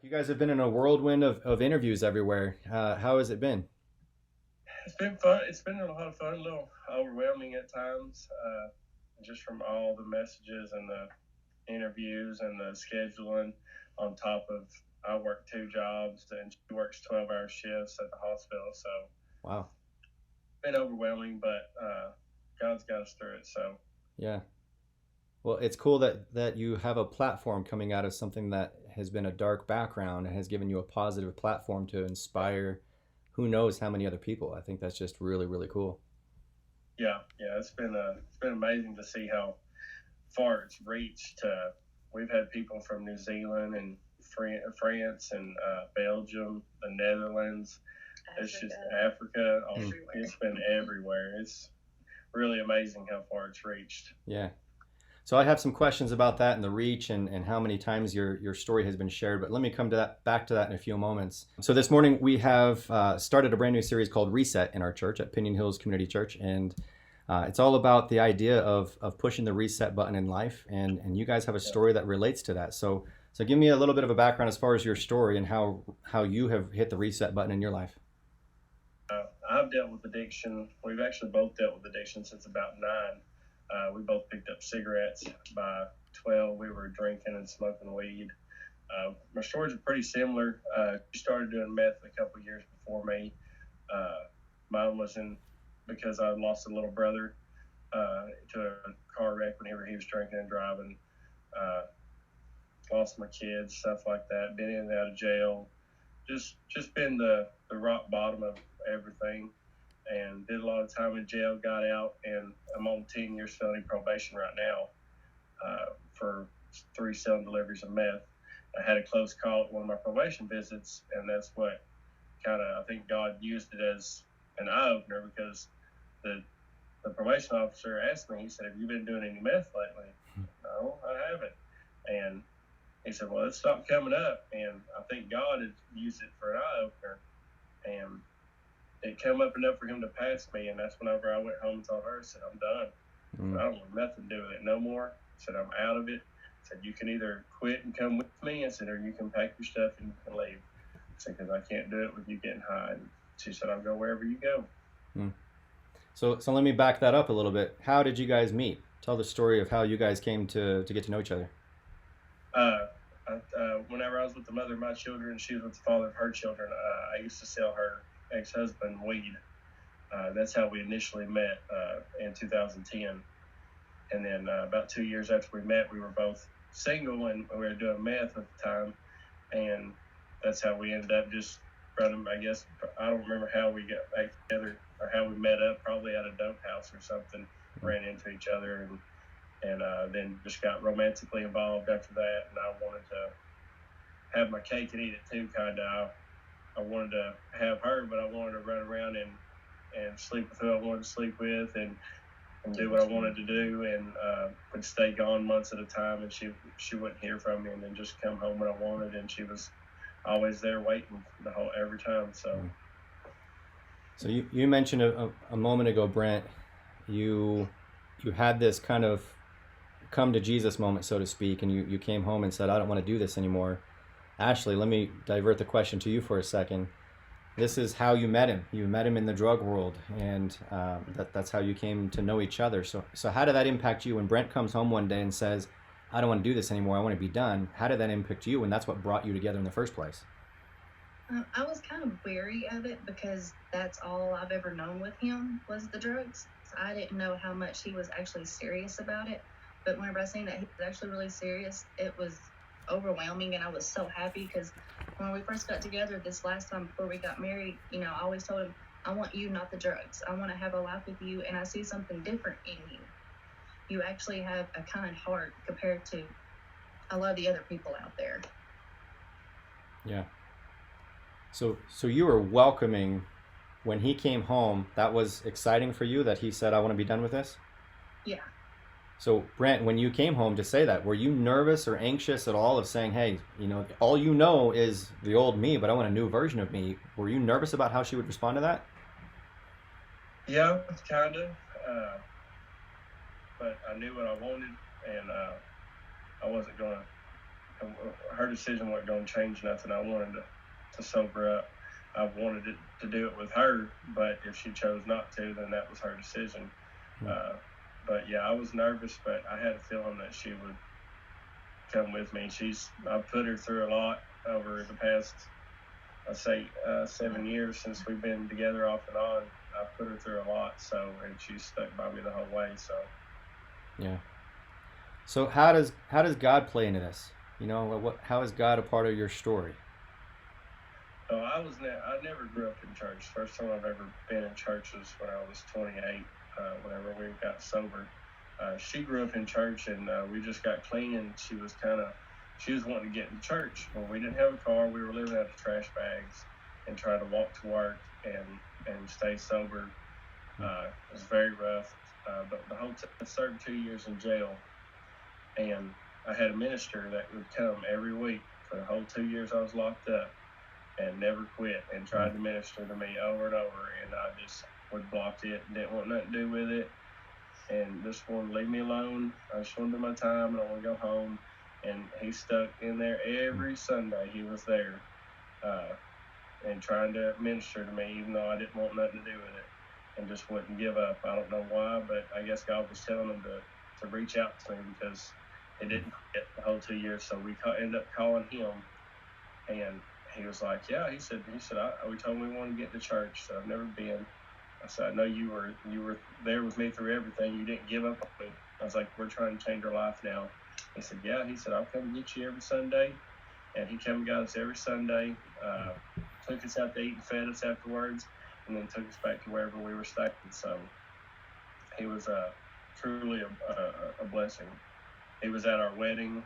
You guys have been in a whirlwind of interviews everywhere. How has it been? It's been fun. It's been a lot of fun, a little overwhelming at times, just from all the messages and the interviews and the scheduling on top of I work two jobs and she works 12-hour shifts at the hospital. So Wow. it's been overwhelming, but God's got us through it. So, Yeah. Well, it's cool that you have a platform coming out of something that has been a dark background and has given you a positive platform to inspire who knows how many other people. I think that's just really, really cool. yeah, it's been amazing to see how far it's reached. We've had people from New Zealand and France and Belgium, the Netherlands. It's just Africa. Hmm. It's been everywhere. It's really amazing how far it's reached. Yeah. So I have some questions about that and the reach and how many times your story has been shared. But let me come to that back to that in a few moments. So this morning we have started a brand new series called Reset in our church at Pinion Hills Community Church, and it's all about the idea of pushing the reset button in life. And you guys have a story that relates to that. So give me a little bit of a background as far as your story and how you have hit the reset button in your life. I've dealt with addiction. We've actually both dealt with addiction since about 9. We both picked up cigarettes. By 12, we were drinking and smoking weed. My stories are pretty similar. She started doing meth a couple years before me. Uh, Mine was in because I lost a little brother to a car wreck whenever he was drinking and driving. Uh, Lost my kids, stuff like that. Been in and out of jail. Just been the rock bottom of everything. And did a lot of time in jail. Got out, and I'm on 10 years felony probation right now for 3 selling deliveries of meth. I had a close call at one of my probation visits, and that's what kind of I think God used it as an eye opener because the the probation officer asked me. He said, "Have you been doing any meth lately?" No, I haven't. And he said, "Well, it's stopped coming up," and I think God has used it for an eye opener. And it came up enough for him to pass me, and that's whenever I went home and told her, I said, "I'm done. Mm, I don't want nothing to do with it no more." I said, "I'm out of it." I said, "You can either quit and come with me," I said, "or you can pack your stuff and you can leave." I said, "Because I can't do it with you getting high." And she said, "I'll go wherever you go." mm. So let me back that up a little bit. How did you guys meet? Tell the story of how you guys came to get to know each other. Uh, Whenever I was with the mother of my children, she was with the father of her children. I used to sell her ex-husband weed. That's how we initially met in 2010. And then about 2 years after we met, we were both single and we were doing meth at the time. And that's how we ended up just running. I guess I don't remember how we got back together or how we met up. Probably at a dope house or something. Mm, Ran into each other and then just got romantically involved after that. And I wanted to have my cake and eat it too, kind of. I wanted to have her, but I wanted to run around and sleep with who I wanted to sleep with and do what I wanted to do, and would stay gone months at a time, and she wouldn't hear from me, and then just come home when I wanted, and she was always there waiting the whole every time. So mm. So you mentioned a moment ago, Brent, you you had this kind of come to Jesus moment, so to speak, and you came home and said, I don't want to do this anymore. Ashley, let me divert the question to you for a second. This is how you met him. You met him in the drug world, and that's how you came to know each other. So how did that impact you when Brent comes home one day and says, I don't want to do this anymore. I want to be done. How did that impact you? And that's what brought you together in the first place. I was kind of wary of it because that's all I've ever known with him was the drugs. So I didn't know how much he was actually serious about it. But whenever I seen that he was actually really serious, it was overwhelming, and I was so happy because when we first got together this last time before we got married, I always told him, I want you, not the drugs. I want to have a life with you, and I see something different in you. You actually have a kind heart compared to a lot of the other people out there. Yeah. So you were welcoming when he came home. That was exciting for you that he said, I want to be done with this. Yeah. So Brent, when you came home to say that, were you nervous or anxious at all of saying, hey, all you know is the old me, but I want a new version of me? Were you nervous about how she would respond to that? yeah, kind of. Uh, but I knew what I wanted, and I wasn't gonna her decision wasn't going to change nothing. I wanted to sober up. I wanted to do it with her, but if she chose not to, then that was her decision. But yeah, I was nervous, but I had a feeling that she would come with me. I put her through a lot over the past, I'd say, 7 years since we've been together off and on. I put her through a lot, and she's stuck by me the whole way. So Yeah. So how does God play into this? How is God a part of your story? so I never grew up in church. First time I've ever been in church was when I was 28. Whenever we got sober, she grew up in church, and we just got clean, and she was wanting to get in church. Well, we didn't have a car. We were living out of trash bags and trying to walk to work and stay sober. It was very rough. But I served 2 years in jail, and I had a minister that would come every week for the whole 2 years I was locked up, and never quit, and tried to minister to me over and over, and I just would block it, didn't want nothing to do with it, and just wanted to leave me alone. I just wanted to do my time, and I want to go home. And he stuck in there every Sunday. He was there and trying to minister to me, even though I didn't want nothing to do with it, and just wouldn't give up. I don't know why, but I guess God was telling him to reach out to me, because it didn't quit the whole 2 years. So we ended up calling him, and he was like, yeah, he said, we told him we wanted to get to church, so I've never been. I said, I know you were there with me through everything. You didn't give up on me. I was like, we're trying to change our life now. He said, yeah. He said, I'll come and get you every Sunday. And he came and got us every Sunday, took us out to eat and fed us afterwards, and then took us back to wherever we were staying. So he was truly a blessing. He was at our wedding.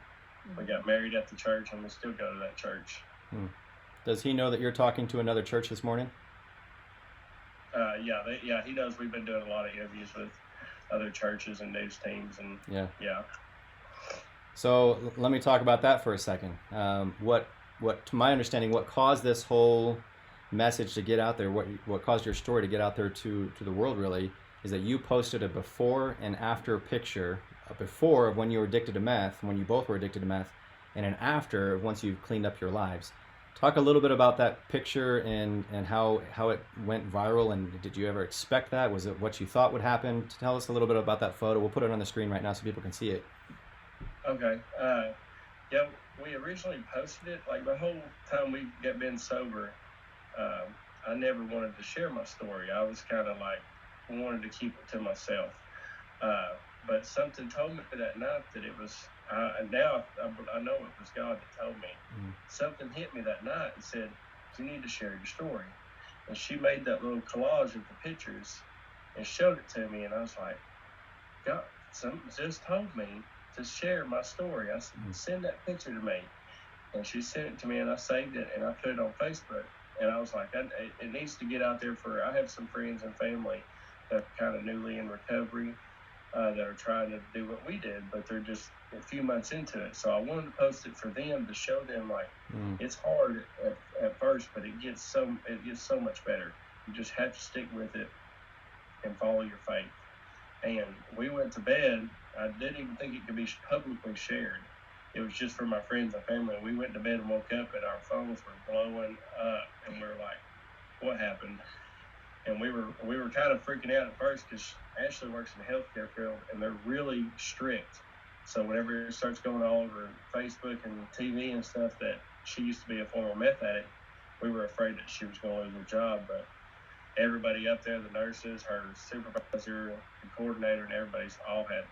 We got married at the church, and we still go to that church. Does he know that you're talking to another church this morning? Yeah, he knows. We've been doing a lot of interviews with other churches and news teams, and yeah. So let me talk about that for a second. What, to my understanding, what caused this whole message to get out there, what caused your story to get out there to the world, really, is that you posted a before and after picture, a before of when you were addicted to meth, when you both were addicted to meth, and an after of once you've cleaned up your lives. Talk a little bit about that picture and how it went viral, and did you ever expect that? Was it what you thought would happen? Tell us a little bit about that photo. We'll put it on the screen right now so people can see it. Okay. Yeah, we originally posted it, like the whole time we got been sober, I never wanted to share my story. I was kind of like, wanted to keep it to myself. But something told me that night that it was, now I know it was God that told me. Something hit me that night and said, you need to share your story. And she made that little collage of the pictures and showed it to me, and I was like, God, something just told me to share my story. I said, send that picture to me. And she sent it to me, and I saved it, and I put it on Facebook. And I was like, it needs to get out there I have some friends and family that are kind of newly in recovery, that are trying to do what we did, but they're just a few months into it. So I wanted to post it for them to show them, like, it's hard at first, but it gets so much better. You just have to stick with it and follow your faith. And we went to bed. I didn't even think it could be publicly shared. It was just for my friends and family. We went to bed and woke up, and our phones were blowing up, and we were like, what happened? And we were kind of freaking out at first, because Ashley works in the healthcare field, and they're really strict. So whenever it starts going all over Facebook and TV and stuff that she used to be a former meth addict, we were afraid that she was going to lose her job. But everybody up there, the nurses, her supervisor, the coordinator, and everybody's all had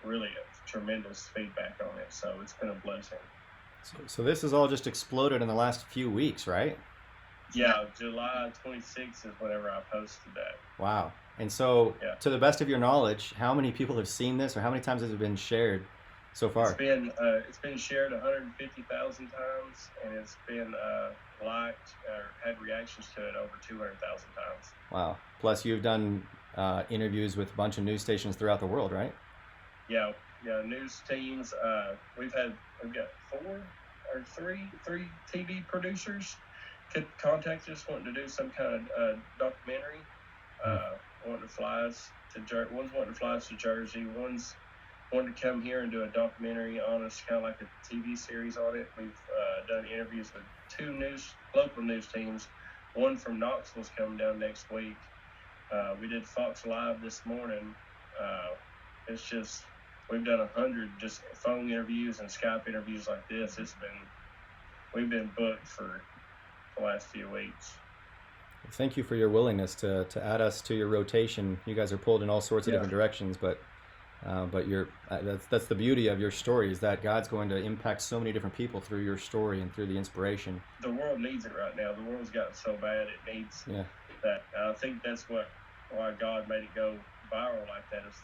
really a tremendous feedback on it. So it's been a blessing. So this has all just exploded in the last few weeks, right? Yeah, July 26th is whenever I posted that. Wow. And so, to the best of your knowledge, how many people have seen this, or how many times has it been shared so far? It's been shared 150,000 times, and it's been liked or had reactions to it over 200,000 times. Wow. Plus, you've done interviews with a bunch of news stations throughout the world, right? Yeah, news teams. We've got three TV producers could contact us wanting to do some kind of documentary. Wanting to fly us to one's wanting to fly us to Jersey. One's wanted to come here and do a documentary on us, kind of like a TV series on it. We've done interviews with two local news teams. One from Knoxville's coming down next week. We did Fox Live this morning. It's just, we've done 100 just phone interviews and Skype interviews like this. We've been booked for the last few weeks. Thank you for your willingness to add us to your rotation. You guys are pulled in all sorts of different directions, but that's the beauty of your story, is that God's going to impact so many different people through your story and through the inspiration. The world needs it right now. The world's gotten so bad, it needs that. I think that's why God made it go viral like that. Is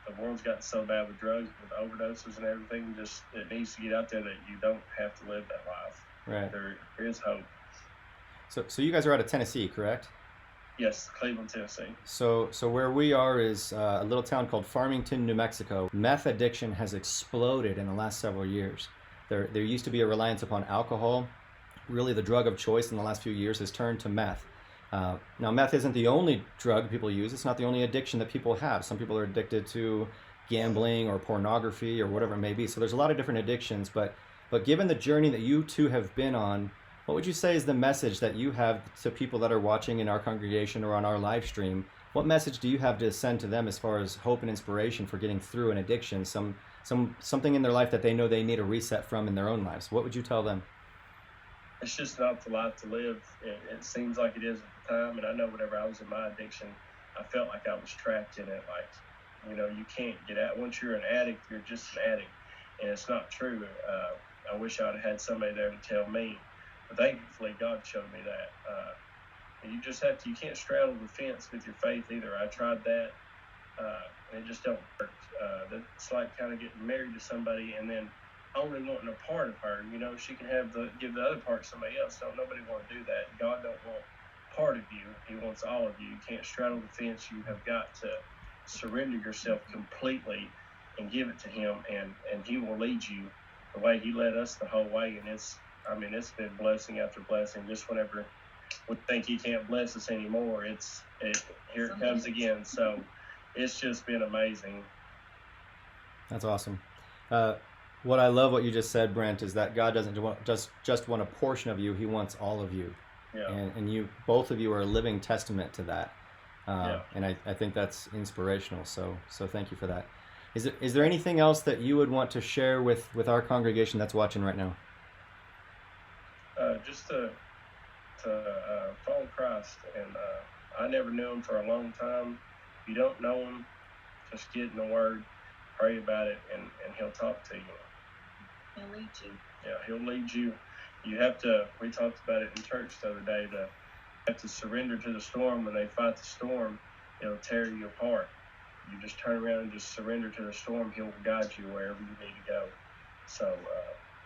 the world's gotten so bad with drugs, with overdoses and everything. Just, it needs to get out there that you don't have to live that life. Right. There is hope. So you guys are out of Tennessee, correct? Yes, Cleveland, Tennessee. So where we are is a little town called Farmington, New Mexico. Meth addiction has exploded in the last several years. There used to be a reliance upon alcohol. Really, the drug of choice in the last few years has turned to meth. Now, meth isn't the only drug people use. It's not the only addiction that people have. Some people are addicted to gambling or pornography or whatever it may be. So there's a lot of different addictions. But given the journey that you two have been on, what would you say is the message that you have to people that are watching in our congregation or on our live stream? What message do you have to send to them as far as hope and inspiration for getting through an addiction, something in their life that they know they need a reset from in their own lives? What would you tell them? It's just not the life to live. It seems like it is at the time, and I know whenever I was in my addiction, I felt like I was trapped in it. Like, you can't get out. Once you're an addict, you're just an addict, and it's not true. I wish I'd had somebody there to tell me. But thankfully, God showed me that. You can't straddle the fence with your faith either. I tried that, and it just don't work. It's like kind of getting married to somebody and then only wanting a part of her. She can give the other part to somebody else. Nobody want to do that. God don't want part of you. He wants all of you. You can't straddle the fence. You have got to surrender yourself completely and give it to Him, and He will lead you the way He led us the whole way. And it's been blessing after blessing. Just whenever we think He can't bless us anymore, here it comes again. So it's just been amazing. That's awesome. What I love what you just said, Brent, is that God doesn't just want a portion of you. He wants all of you. Yeah. And you, both of you, are a living testament to that. And I think that's inspirational. So thank you for that. Is there anything else that you would want to share with our congregation that's watching right now? Just to follow Christ, and I never knew Him for a long time. If you don't know Him, just get in the Word, pray about it, and He'll talk to you. He'll lead you. Yeah, He'll lead you. You have to. We talked about it in church the other day. You have to surrender to the storm. When they fight the storm, it'll tear you apart. You just turn around and just surrender to the storm. He'll guide you wherever you need to go. So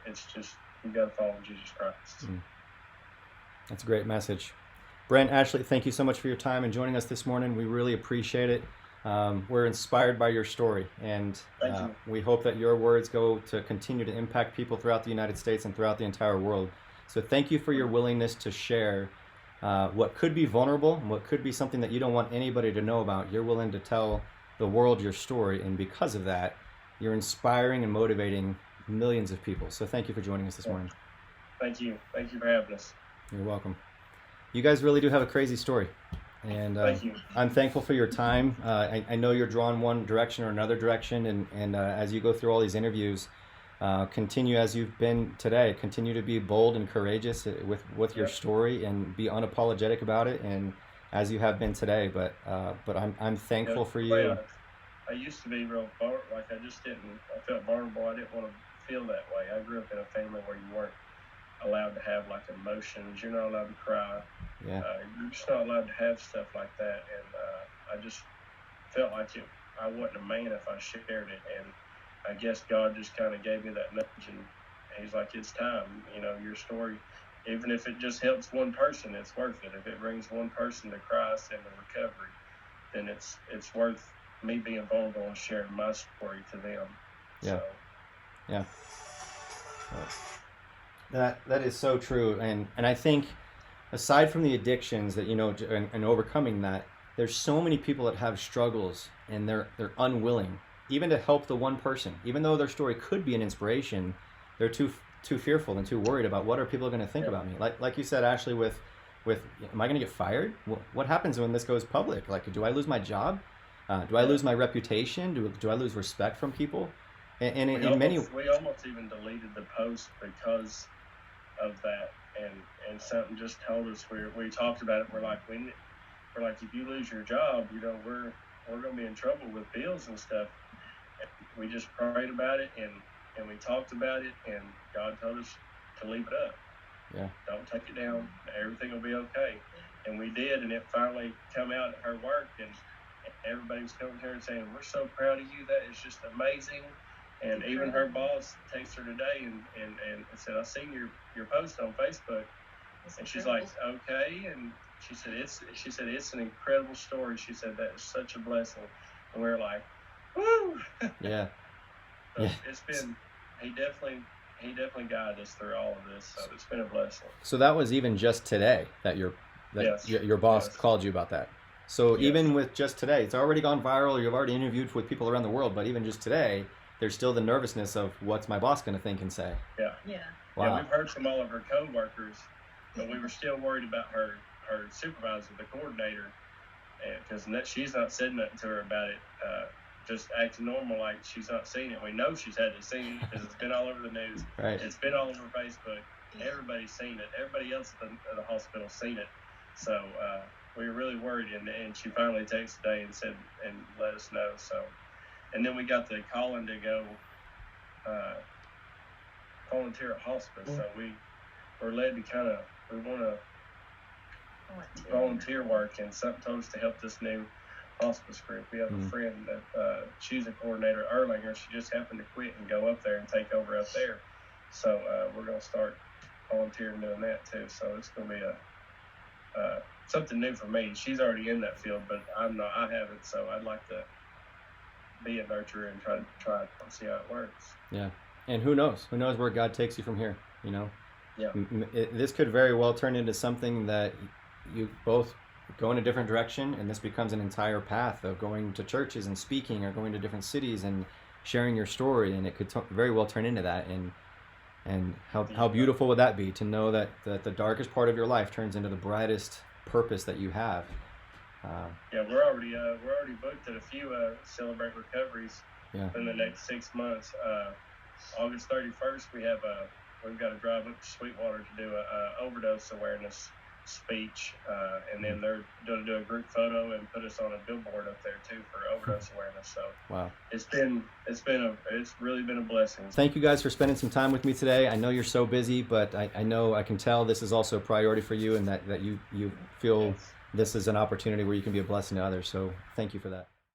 it's just, you got to follow Jesus Christ. That's a great message. Brent, Ashley, thank you so much for your time and joining us this morning. We really appreciate it. We're inspired by your story, and we hope that your words go to continue to impact people throughout the United States and throughout the entire world. So thank you for your willingness to share what could be vulnerable and what could be something that you don't want anybody to know about. You're willing to tell the world your story, and because of that, you're inspiring and motivating millions of people. So thank you for joining us this morning. Thank you. Thank you for having us. You're welcome. You guys really do have a crazy story. And Thank you. I'm thankful for your time. I know you're drawn one direction or another direction, and as you go through all these interviews, continue as you've been today. Continue to be bold and courageous with your story, and be unapologetic about it, and as you have been today. But I'm thankful for you. I used to be real like I felt vulnerable. I didn't want to feel that way. I grew up in a family where you weren't allowed to have like emotions. You're not allowed to cry. Yeah. You're just not allowed to have stuff like that. And I just felt like I wasn't a man if I shared it. And I guess God just kind of gave me that nudge, and He's like, it's time. Your story, even if it just helps one person, it's worth it. If it brings one person to Christ and to recovery, then it's worth me being vulnerable and sharing my story to them. Yeah. So. Yeah. That is so true, and I think aside from the addictions that and overcoming that, there's so many people that have struggles, and they're unwilling even to help the one person, even though their story could be an inspiration, they're too fearful and too worried about what are people going to think about me. Like you said, Ashley, with am I going to get fired? What happens when this goes public? Like, do I lose my job? Do I lose my reputation? Do I lose respect from people? And we almost even deleted the post because of that, and something just told us, we talked about it. We're like, if you lose your job, we're going to be in trouble with bills and stuff. And we just prayed about it, and we talked about it, and God told us to leave it up. Yeah. Don't take it down. Everything will be okay. And we did, and it finally come out at her work, and everybody was coming to her and saying, "We're so proud of you. That is just amazing." And even her boss texted her today and said, "I seen your post on Facebook." And she's like, "Okay." And she said it's an incredible story. She said that is such a blessing. And we were like, "Woo!" Yeah. So yeah. It's been he definitely guided us through all of this. So it's been a blessing. So that was even just today that your boss called you about that. So even with just today, it's already gone viral. You've already interviewed with people around the world, but even just today, there's still the nervousness of what's my boss going to think and say. Yeah. Wow. Yeah, we've heard from all of her co-workers, but we were still worried about her supervisor, the coordinator, because she's not said nothing to her about it. Just acting normal like she's not seen it. We know she's had to see it because it's been all over the news. Right. It's been all over Facebook. Everybody's seen it. Everybody else at the hospital's seen it. So we were really worried, and she finally texted today and said and let us know. So, and then we got the calling to go volunteer at hospice. So we're led to we want to volunteer work, and something told us to help this new hospice group. We have a friend that she's a coordinator at Erlanger. She just happened to quit and go up there and take over up there. So we're going to start volunteering doing that too. So it's going to be something new for me. She's already in that field, but I'm not. I haven't. So I'd like to be a nurturer and try it and see how it works. Yeah, and who knows? Who knows where God takes you from here? Yeah. This could very well turn into something that you both go in a different direction, and this becomes an entire path of going to churches and speaking, or going to different cities and sharing your story, and it could very well turn into that. And how beautiful would that be to know that the darkest part of your life turns into the brightest purpose that you have. Yeah, we're already booked at a few Celebrate Recoveries in the next 6 months. August 31st, we've got to drive up to Sweetwater to do a overdose awareness speech, and then they're going to do a group photo and put us on a billboard up there too for overdose awareness. So wow, it's really been a blessing. Thank you guys for spending some time with me today. I know you're so busy, but I can tell this is also a priority for you, and that you feel this is an opportunity where you can be a blessing to others. So thank you for that.